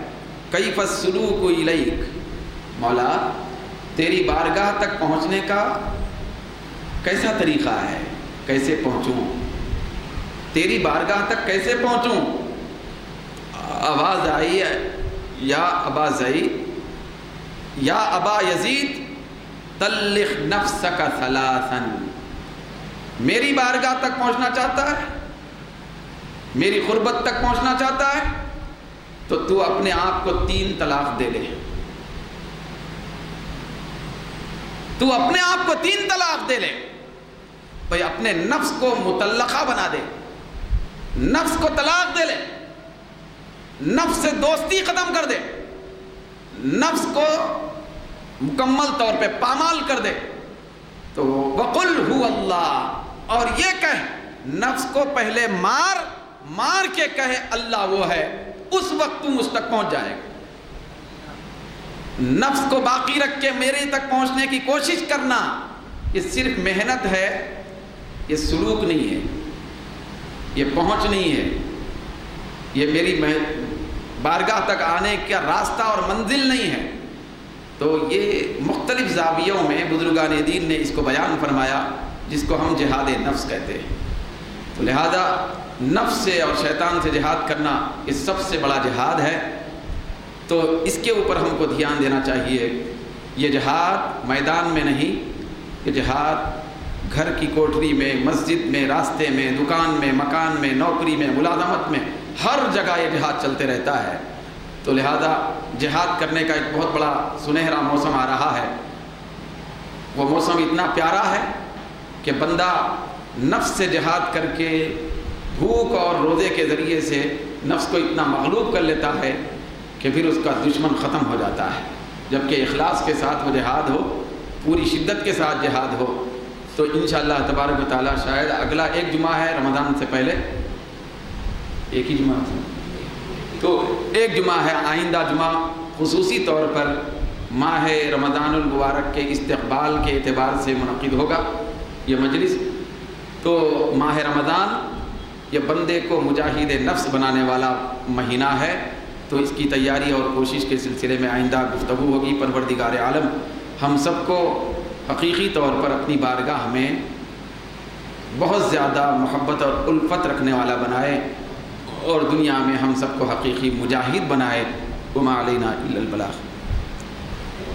کیف السلوک الیک، مولا تیری بارگاہ تک پہنچنے کا کیسا طریقہ ہے، کیسے پہنچوں، تیری بارگاہ تک کیسے پہنچوں؟ آواز آئی ہے، یا ابا زید، یا ابا یزید طلق نفسک ثلاثا، میری بارگاہ تک پہنچنا چاہتا ہے، میری قربت تک پہنچنا چاہتا ہے، تو تو اپنے آپ کو 3 طلاق دے لے، تو اپنے آپ کو 3 طلاق دے لے، بھائی اپنے نفس کو مطلقہ بنا دے، نفس کو طلاق دے لے، نفس سے دوستی ختم کر دے، نفس کو مکمل طور پہ پامال کر دے۔ تو وَقُلْ هُوَ اللَّهُ، اور یہ کہہ، نفس کو پہلے مار کے کہے اللہ وہ ہے، اس وقت تم اس تک پہنچ جائے گا۔ نفس کو باقی رکھ کے میرے تک پہنچنے کی کوشش کرنا، یہ صرف محنت ہے، یہ سلوک نہیں ہے، یہ پہنچ نہیں ہے، یہ میری بارگاہ تک آنے کا راستہ اور منزل نہیں ہے۔ تو یہ مختلف زاویوں میں بزرگان دین نے اس کو بیان فرمایا، جس کو ہم جہاد نفس کہتے ہیں۔ تو لہذا نفس سے اور شیطان سے جہاد کرنا یہ سب سے بڑا جہاد ہے، تو اس کے اوپر ہم کو دھیان دینا چاہیے۔ یہ جہاد میدان میں نہیں، یہ جہاد گھر کی کوٹری میں، مسجد میں، راستے میں، دکان میں، مکان میں، نوکری میں، ملازمت میں، ہر جگہ یہ جہاد چلتے رہتا ہے۔ تو لہذا جہاد کرنے کا ایک بہت بڑا سنہرا موسم آ رہا ہے۔ وہ موسم اتنا پیارا ہے کہ بندہ نفس سے جہاد کر کے بھوک اور روزے کے ذریعے سے نفس کو اتنا مغلوب کر لیتا ہے کہ پھر اس کا دشمن ختم ہو جاتا ہے۔ جبکہ اخلاص کے ساتھ وہ جہاد ہو، پوری شدت کے ساتھ جہاد ہو، تو انشاءاللہ تبارک و تعالیٰ شاید اگلا 1 جمعہ ہے رمضان سے پہلے، ایک ہی جمعہ ہے، تو 1 جمعہ ہے، آئندہ جمعہ خصوصی طور پر ماہ رمضان المبارک کے استقبال کے اعتبار سے منعقد ہوگا یہ مجلس۔ تو ماہ رمضان یہ بندے کو مجاہد نفس بنانے والا مہینہ ہے، تو اس کی تیاری اور کوشش کے سلسلے میں آئندہ گفتگو ہوگی۔ پروردگار عالم ہم سب کو حقیقی طور پر اپنی بارگاہ میں بہت زیادہ محبت اور الفت رکھنے والا بنائے، اور دنیا میں ہم سب کو حقیقی مجاہد بنائے۔ وما علینا الا البلاغ۔